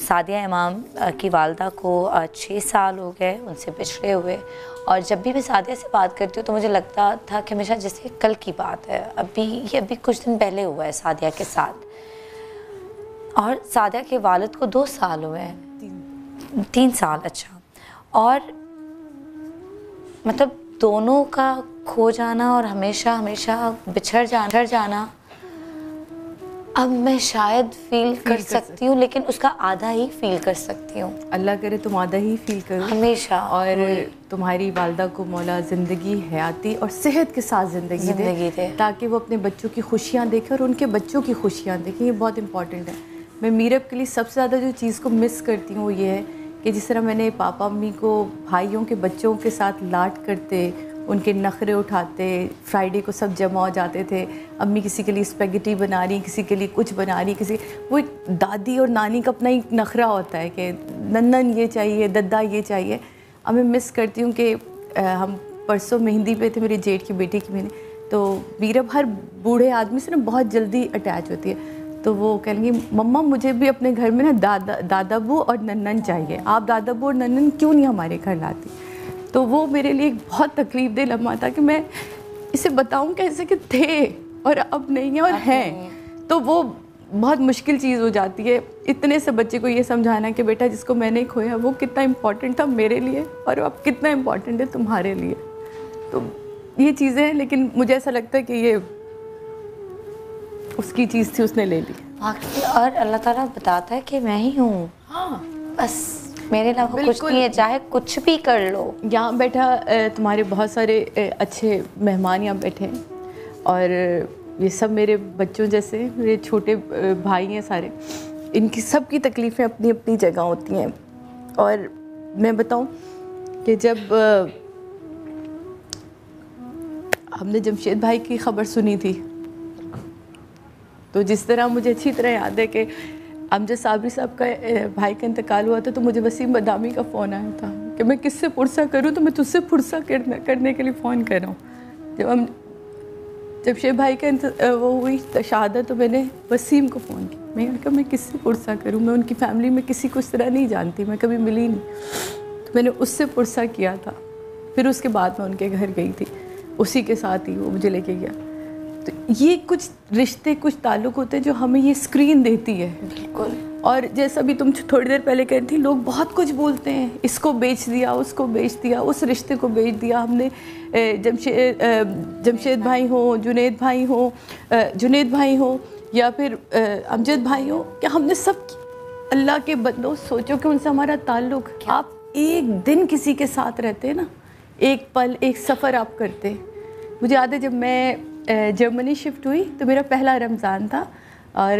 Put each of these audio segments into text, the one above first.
सादिया इमाम की वालदा को 6 साल हो गए उनसे बिछड़े हुए, और जब भी मैं सादिया से बात करती हूँ तो मुझे लगता था कि हमेशा जैसे कल की बात है, अभी कुछ दिन पहले हुआ है सादिया के साथ। और सादिया के वालिद को 2 साल हुए हैं, 3 साल, अच्छा। और मतलब दोनों का खो जाना और हमेशा हमेशा बिछड़ जाना अब मैं शायद फील कर सकती हूँ, लेकिन उसका आधा ही फील कर सकती हूँ। अल्लाह करे तुम आधा ही फील करो हमेशा, और तुम्हारी वालदा को मौला ज़िंदगी हयाती और सेहत के साथ ज़िंदगी दे, ताकि वो अपने बच्चों की खुशियाँ देखें और उनके बच्चों की खुशियाँ देखें। ये बहुत इंपॉर्टेंट है। मैं मीरब के लिए सबसे ज़्यादा जो चीज़ को मिस करती हूँ वो ये है कि जिस तरह मैंने पापा अम्मी को भाइयों के बच्चों के साथ लाड करते, उनके नखरे उठाते, फ्राइडे को सब जमा हो जाते थे, अम्मी किसी के लिए स्पेगेटी बना रही, किसी के लिए कुछ बना रही, किसी वो एक दादी और नानी का अपना एक नखरा होता है कि नन्नन ये चाहिए, दद्दा ये चाहिए। अब मैं मिस करती हूँ कि हम परसों मेहंदी पे थे, मेरे जेठ की बेटी की मेहंदी, तो मीरब हर बूढ़े आदमी से ना बहुत जल्दी अटैच होती है। तो वो कहेंगी मम्मा मुझे भी अपने घर में ना दादाबू और नन्नन चाहिए, आप दादाबू और नन्नन क्यों नहीं हमारे घर लाती। तो वो मेरे लिए एक बहुत तकलीफ दे लम्हा था कि मैं इसे बताऊं कैसे कि थे और अब नहीं है और हैं। तो वो बहुत मुश्किल चीज़ हो जाती है इतने से बच्चे को ये समझाना कि बेटा जिसको मैंने खोया वो कितना इम्पोर्टेंट था मेरे लिए और अब कितना इम्पोर्टेंट है तुम्हारे लिए। तो ये चीज़ें हैं, लेकिन मुझे ऐसा लगता है कि ये उसकी चीज़ थी, उसने ले ली। और अल्लाह ताला बताता है कि मैं ही हूँ, हाँ बस मेरे अलावा कुछ नहीं है, चाहे कुछ भी कर लो। यहाँ बैठा तुम्हारे बहुत सारे अच्छे मेहमान यहाँ बैठे हैं और ये सब मेरे बच्चों जैसे, मेरे छोटे भाई हैं सारे, इनकी सब की तकलीफ़ें अपनी अपनी जगह होती हैं। और मैं बताऊँ कि जब हमने जमशेद भाई की ख़बर सुनी थी तो जिस तरह मुझे अच्छी तरह याद है कि अमजद साबरी साहब का भाई का इंतकाल हुआ था तो मुझे वसीम बदामी का फ़ोन आया था कि मैं किससे पुरसा करूं, तो मैं तुझसे पुरसा करने के लिए फ़ोन कर रहा हूं। जब शेख भाई का वो हुई शहादत तो मैंने वसीम को फ़ोन किया। मैंने कहा मैं किससे पुरसा करूं, मैं उनकी फ़ैमिली में किसी को इस तरह नहीं जानती, मैं कभी मिली नहीं। तो मैंने उससे पुरसा किया था। फिर उसके बाद मैं उनके घर गई थी, उसी के साथ ही वो मुझे लेके गया। तो ये कुछ रिश्ते, कुछ ताल्लुक़ होते हैं जो हमें ये स्क्रीन देती है। बिल्कुल। और जैसा भी तुम थोड़ी देर पहले कह रही थी, लोग बहुत कुछ बोलते हैं, इसको बेच दिया, उसको बेच दिया, उस रिश्ते को बेच दिया हमने। जमशेद भाई हो, जुनैद भाई हो या फिर अमजद भाई हो, क्या हमने सब अल्लाह के बंदों सोचो कि उनसे हमारा ताल्लुक़, आप एक दिन किसी के साथ रहते ना, एक पल, एक सफ़र आप करते। मुझे याद है जब मैं जर्मनी शिफ्ट हुई तो मेरा पहला रमज़ान था और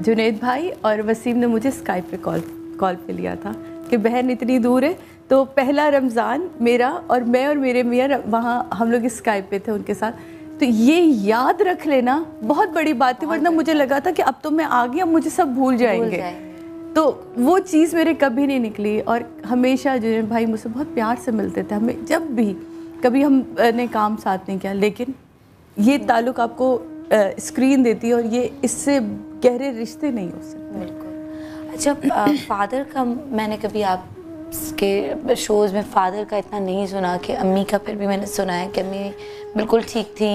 जुनैद भाई और वसीम ने मुझे स्काइप पे कॉल पे लिया था कि बहन इतनी दूर है, तो पहला रमज़ान मेरा और मैं और मेरे मियाँ वहाँ हम लोग स्काइप पे थे उनके साथ। तो ये याद रख लेना बहुत बड़ी बात थी, वरना मुझे लगा था कि अब तो मैं आ गई, अब मुझे सब भूल जाएंगे। तो वो चीज़ मेरे कभी नहीं निकली और हमेशा जुनैद भाई मुझसे बहुत प्यार से मिलते थे, हमें जब भी कभी हमने काम साथ नहीं किया, लेकिन ये ताल्लुक़ आपको स्क्रीन देती है और ये इससे गहरे रिश्ते नहीं हो सकते। बिल्कुल। अच्छा, फादर का मैंने कभी आपके शोज़ में फादर का इतना नहीं सुना कि अम्मी का फिर भी मैंने सुना है कि अम्मी बिल्कुल ठीक थी,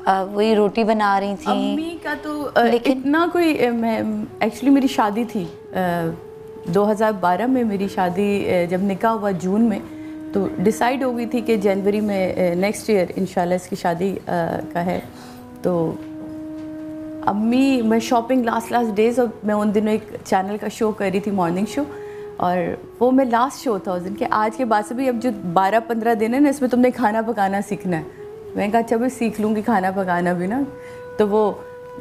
वही रोटी बना रही थी। अम्मी का तो लेकिन इतना कोई, मैं एक्चुअली मेरी शादी थी 2012 में, मेरी शादी जब निकाह हुआ जून में, तो डिसाइड हो गई थी कि जनवरी में नेक्स्ट ईयर इंशाल्लाह इसकी शादी का है। तो अम्मी, मैं शॉपिंग लास्ट डेज़, और मैं उन दिनों एक चैनल का शो कर रही थी, मॉर्निंग शो, और वो मैं लास्ट शो था उस दिन कि आज के बाद से भी अब जो 12-15 दिन है ना, इसमें तुमने खाना पकाना सीखना है। मैंने कहा अच्छा भाई सीख लूँगी खाना पकाना भी ना। तो वो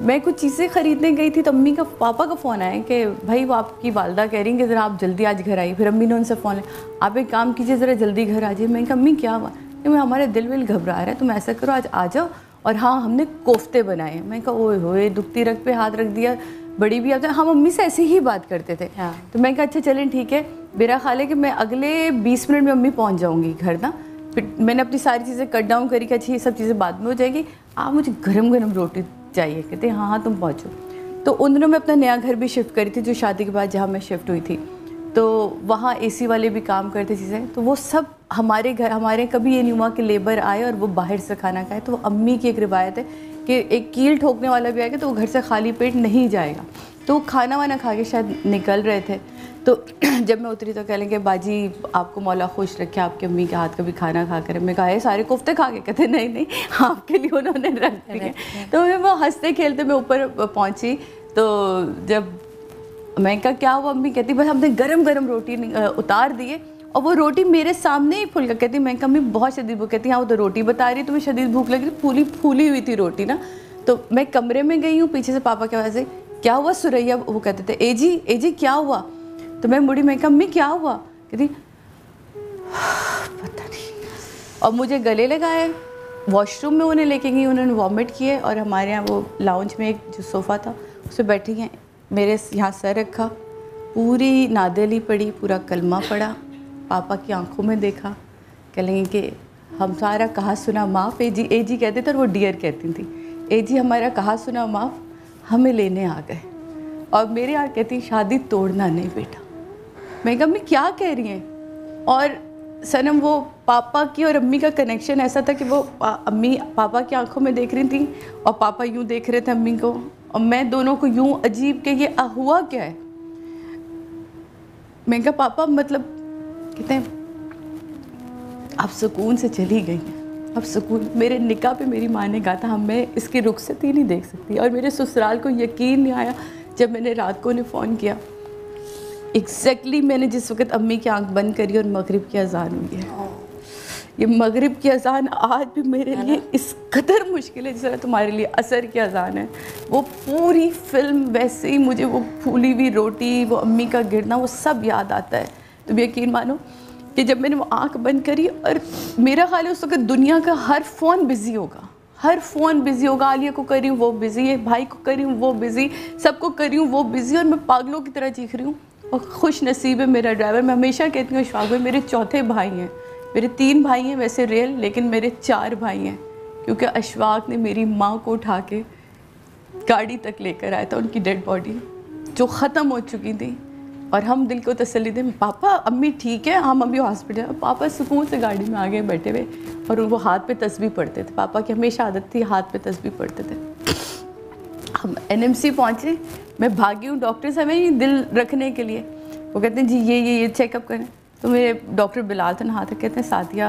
मैं कुछ चीज़ें ख़रीदने गई थी तो अम्मी का पापा का फ़ोन आया कि भाई वो आपकी वालदा कह रही हैं कि ज़रा आप जल्दी आज घर आइए। फिर अम्मी ने उनसे फ़ोन लिया, आप एक काम कीजिए ज़रा जल्दी घर आ जाइए। मैंने कहा अम्मी क्या हुआ? कि मैं हमारे दिल घबरा रहा है, तुम ऐसा करो आज आ जाओ। और हाँ, हमने कोफ्ते बनाए। मैंने कहा ओए होए, दुखती रग पे हाथ रख दिया, बड़ी भी आ गई। हम अम्मी से ऐसे ही बात करते थे। हाँ। तो मैंने कहा अच्छा चलें ठीक है, मेरा ख्याल है कि मैं अगले 20 मिनट में अम्मी पहुँच जाऊँगी घर ना। फिर मैंने अपनी सारी चीज़ें कट डाउन करी कि अच्छा ये सब चीज़ें बाद में हो जाएगी, आप मुझे गरम रोटी चाहिए। कहते हाँ हाँ तुम पहुँचो। तो उन दिनों मैं अपना नया घर भी शिफ्ट करी थी, जो शादी के बाद जहाँ मैं शिफ्ट हुई थी, तो वहाँ एसी वाले भी काम करते चीज़ें, तो वो सब हमारे घर, हमारे कभी ये नहीं हुआ कि लेबर आए और वो बाहर से खाना खाए। तो वो अम्मी की एक रिवायत है कि एक कील ठोकने वाला भी आएगा तो वो घर से खाली पेट नहीं जाएगा। तो वो खाना वाना खा के शायद निकल रहे थे, तो जब मैं उतरी तो कह लेंगे बाजी आपको मौला खुश रखे, आपकी अम्मी के हाथ का भी खाना खा कर। मैं कहा सारे कोफ्ते खा के, कहते नहीं नहीं आपके लिए उन्होंने रख दिए। तो मैं वो हंसते खेलते मैं ऊपर पहुंची, तो जब मैं कहा क्या हुआ, अम्मी कहती बस हमने गरम गरम रोटी उतार दिए और वो रोटी मेरे सामने ही फूल कर। कहती मैं कहा अम्मी बहुत शदीद भूख। कहती हाँ वो तो रोटी बता रही तुम्हें शदीद भूख लग रही, फूली हुई थी रोटी ना। तो मैं कमरे में गई हूँ, पीछे से पापा की आवाज़ से क्या हुआ सुरैया, वो कहते थे ए जी क्या हुआ। तो मैं मुड़ी, मैं कहा अम्मी क्या हुआ, कहती पता नहीं, और मुझे गले लगाए। वॉशरूम में उन्हें लेके गई, उन्होंने वॉमिट किए और हमारे यहाँ वो लाउंज में एक जो सोफ़ा था उस पर बैठी हैं, मेरे यहाँ सर रखा, पूरी नादेली पड़ी, पूरा कलमा पड़ा, पापा की आंखों में देखा, कह लेंगे कि हम सारा कहा सुना माफ़। ए जी कहते थे और वो डियर कहती थी, ए जी हमारा कहा सुना माफ़, हमें लेने आ गए। और मेरे यहाँ कहती शादी तोड़ना नहीं बेटा। मैं कहा अम्मी क्या कह रही हैं। और सनम वो पापा की और अम्मी का कनेक्शन ऐसा था कि वो अम्मी पापा की आंखों में देख रही थी और पापा यूँ देख रहे थे अम्मी को, और मैं दोनों को यूँ अजीब के ये हुआ क्या है। मैं कहा पापा मतलब, कहते हैं आप सुकून से चली गई हैं, अब सुकून। मेरे निकाह पे मेरी माँ ने कहा था हम मैं इसकी रुखसत ही नहीं देख सकती, और मेरे ससुराल को यकीन नहीं आया जब मैंने रात को उन्हें फ़ोन किया। एग्जैक्टली मैंने जिस वक्त अम्मी की आंख बंद करी और मगरिब की अजान हुई है। ये मगरिब की अजान आज भी मेरे लिए इस कदर मुश्किल है जिस तरह तुम्हारे लिए असर की अजान है। वो पूरी फिल्म वैसे ही मुझे वो फूली हुई रोटी, वो अम्मी का गिरना, वो सब याद आता है। तुम यकीन मानो कि जब मैंने वो आंख बंद करी, और मेरा ख्याल है उस वक्त दुनिया का हर फ़ोन बिज़ी होगा, हर फ़ोन बिज़ी होगा। आलिया को कर रही हूँ वो बिज़ी है, भाई को कर रही हूँ वो बिज़ी, सबको कर रही हूँ वो बिज़ी, और मैं पागलों की तरह चीख रही हूँ। और खुश नसीब है मेरा ड्राइवर। मैं हमेशा कहती हूँ इशफाक भाई मेरे चौथे भाई हैं, मेरे 3 भाई हैं वैसे रियल, लेकिन मेरे 4 भाई हैं, क्योंकि अशफाक ने मेरी माँ को उठा के गाड़ी तक लेकर आया था, उनकी डेड बॉडी जो ख़त्म हो चुकी थी। और हम दिल को तसल्ली दें पापा अम्मी ठीक है, हम अभी हॉस्पिटल। पापा सुकून से गाड़ी में आगे बैठे हुए, और वो हाथ पे तस्बीह पढ़ते थे। पापा की हमेशा आदत थी हाथ पे तस्बीह पढ़ते थे। हम NMC पहुँचे, मैं भागी हूँ डॉक्टर से हमें दिल रखने के लिए। वो कहते हैं जी ये चेकअप करें। तो मेरे डॉक्टर बिलाल थे हाथ, कहते हैं सादिया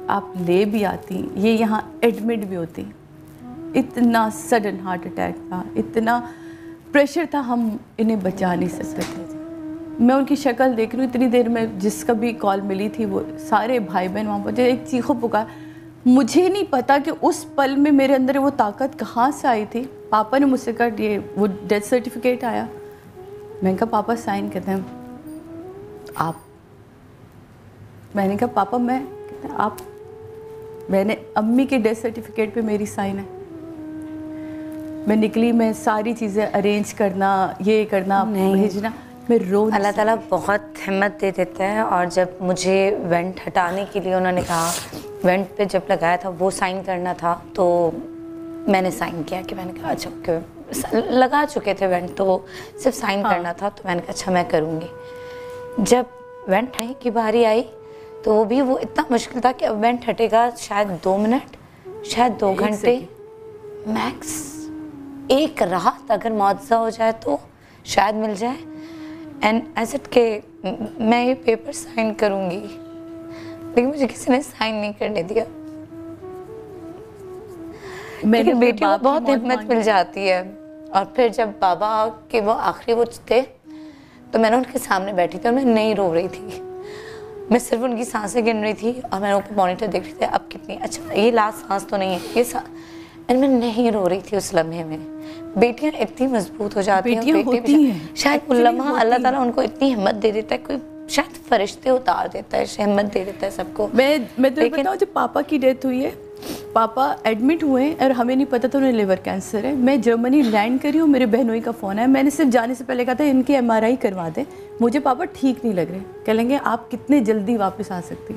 आप ले भी आती, ये यहाँ एडमिट भी होती। इतना सडन हार्ट अटैक था, इतना प्रेशर था, हम इन्हें बचा नहीं सकते थे। मैं उनकी शक्ल देख रही हूँ, इतनी देर में जिसका भी कॉल मिली थी वो सारे भाई बहन वहाँ पहुँचे, एक चीखो पुकार। मुझे नहीं पता कि उस पल में मेरे अंदर वो ताकत कहाँ से आई थी। पापा ने मुझसे कहा ये वो डेथ सर्टिफिकेट आया। मैंने कहा पापा साइन, कहते हैं आप। मैंने कहा पापा मैं, कहते हैं आप। मैंने अम्मी के डेथ सर्टिफिकेट पे मेरी साइन है। मैं निकली, मैं सारी चीज़ें अरेंज करना, ये करना, भेजना, मैं रोज़। अल्लाह ताला बहुत हिम्मत दे देता है। और जब मुझे वेंट हटाने के लिए उन्होंने कहा, वेंट पे जब लगाया था वो साइन करना था, तो मैंने साइन किया कि मैंने कहा अच्छा लगा चुके थे वेंट, तो सिर्फ साइन करना था। तो मैंने कहा अच्छा मैं करूँगी। जब वेंट हटने की बारी आई तो वो भी वो इतना मुश्किल था कि अब वेंट हटेगा शायद 2 मिनट, शायद 2 घंटे मैक्स, एक रात अगर मुआवजा हो जाए तो शायद मिल जाए। एंड एसेट के मैं ये पेपर साइन करूँगी, लेकिन मुझे किसी ने साइन नहीं करने दिया। मेरी बेटी को बहुत हिम्मत मिल जाती है। और फिर जब बाबा के वो आखिरी वो थे तो मैंने उनके सामने बैठी थी और मैं नहीं रो रही थी, मैं सिर्फ उनकी सांसें गिन रही थी और मैंने ऊपर मॉनिटर देख रही थी अब कितनी, अच्छा ये लास्ट सांस तो नहीं है ये एंड मैं नहीं रो रही थी उस लम्हे में। बेटियां इतनी मजबूत हो जाती हैं, शायद वो लम्हा अल्लाह ताला उनको इतनी हिम्मत दे देता है, कोई शायद फरिश्ते उतार देता है, हिम्मत दे देता है सबको। मैं तो बताऊँ जब पापा की डेथ हुई है, पापा एडमिट हुए हैं और हमें नहीं पता था उन्हें लिवर कैंसर है। मैं जर्मनी लैंड करी हूँ, मेरे बहनोई का फ़ोन है, मैंने सिर्फ जाने से पहले कहा था इनकी MRI करवा दें, मुझे पापा ठीक नहीं लग रहे। कह लेंगे आप कितने जल्दी वापस आ सकती।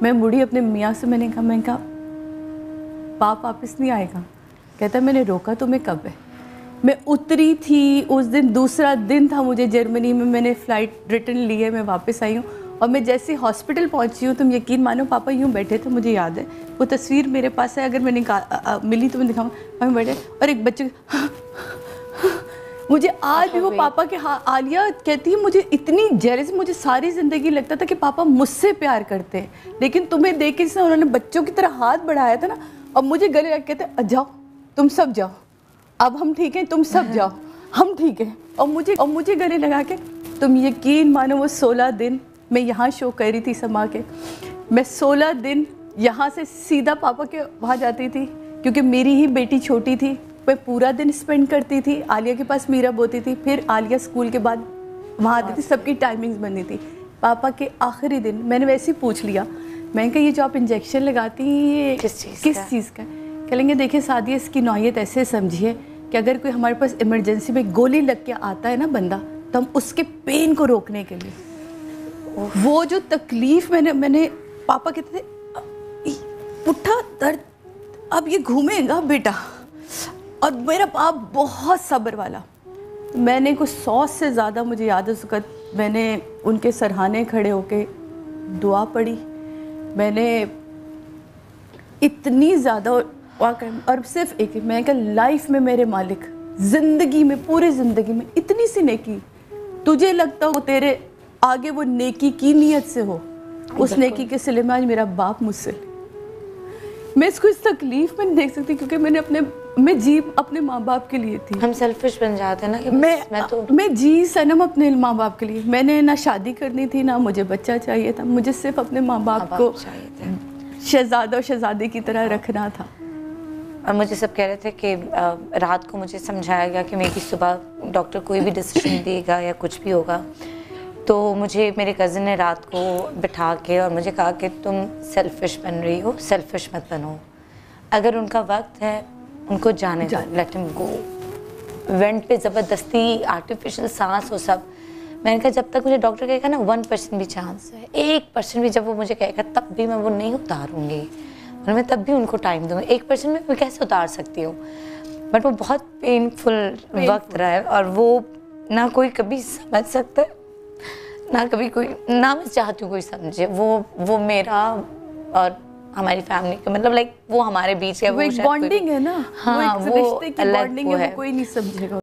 मैं मुड़ी अपने मियाँ से, मैंने कहा पाप वापस नहीं आएगा। कहता मैंने रोका तुम्हें कब है, मैं उतरी थी उस दिन, दूसरा दिन था मुझे जर्मनी में, मैंने फ़्लाइट रिटर्न ली है, मैं वापस आई हूँ और मैं जैसे हॉस्पिटल पहुँची हूँ, तुम यकीन मानो पापा यूँ बैठे थे, मुझे याद है वो तस्वीर मेरे पास है, अगर मैं मिली तो मैं दिखाऊँ। हम बैठे और एक बच्चे मुझे आज भी वो पापा के आलिया कहती है मुझे इतनी जेलस, मुझे सारी ज़िंदगी लगता था कि पापा मुझसे प्यार करते हैं, लेकिन तुम्हें देख के जिसने उन्होंने बच्चों की तरह हाथ बढ़ाया था ना, और मुझे गले लग कहते जाओ तुम सब जाओ, अब हम ठीक हैं, तुम सब जाओ, हम ठीक हैं। और मुझे गले लगा के, तुम यकीन मानो वो 16 दिन मैं यहाँ शो कर रही थी समा के, मैं 16 दिन यहाँ से सीधा पापा के वहाँ जाती थी, क्योंकि मेरी ही बेटी छोटी थी, मैं पूरा दिन स्पेंड करती थी। आलिया के पास मीरा बोती थी, फिर आलिया स्कूल के बाद वहाँ आती थी, सबकी टाइमिंग्स बननी थी। पापा के आखिरी दिन मैंने वैसे ही पूछ लिया, मैंने कहा ये जो आप इंजेक्शन लगाती हैं ये किस चीज़ का? कहेंगे देखिए सादिया, इसकी नौयत ऐसे समझिए कि अगर कोई हमारे पास इमरजेंसी में गोली लग के आता है ना बंदा, तो हम उसके पेन को रोकने के लिए, वो जो तकलीफ़ मैंने पापा कहते थे पुट्ठा दर्द, अब ये घूमेगा बेटा, और मेरा बाप बहुत सब्र वाला। मैंने कुछ 100 से ज़्यादा, मुझे याद है उस वक्त मैंने उनके सरहाने खड़े होके दुआ पढ़ी, मैंने इतनी ज़्यादा, और सिर्फ एक, मैं कहा लाइफ में मेरे मालिक, ज़िंदगी में, पूरी ज़िंदगी में इतनी सी नेकी, तुझे लगता हो तेरे आगे वो नेकी की नीयत से हो, उस नेकी के सिले में आज मेरा बाप मुझसे, मैं इसको इस तकलीफ में नहीं देख सकती, क्योंकि मैं जी अपने माँ बाप के लिए थी। हम सेल्फिश बन जाते हैं ना कि मैं जी सनम अपने माँ बाप के लिए, मैंने ना शादी करनी थी ना मुझे बच्चा चाहिए था, मुझे सिर्फ अपने माँ बाप को शहजादा और शहजादी की तरह रखना था। और मुझे सब कह रहे थे कि रात को मुझे समझाया गया कि मेरी सुबह डॉक्टर कोई भी डिसीजन देगा या कुछ भी होगा, तो मुझे मेरे कज़न ने रात को बिठा के और मुझे कहा कि तुम सेल्फिश बन रही हो, सेल्फिश मत बनो, अगर उनका वक्त है उनको जाने दो, लेट हिम गो। वेंट पे ज़बरदस्ती आर्टिफिशियल सांस हो सब, मैंने कहा जब तक मुझे डॉक्टर कहेगा ना 1% भी चांस है, 1% भी जब वो मुझे कहेगा तब भी मैं वो नहीं उतारूँगी, और मैं तब भी उनको टाइम दूँगी। 1% में मैं कैसे उतार सकती हूँ? बट वो बहुत पेनफुल वक्त रहा है, और वो ना कोई कभी समझ सकता है, ना कभी कोई, ना मैं चाहती हूँ कोई समझे। वो मेरा और हमारी फैमिली का मतलब लाइक वो हमारे बीच है, वो एक बॉन्डिंग है ना, हाँ, वो एक रिश्ते की बॉन्डिंग है, वो कोई नहीं समझेगा।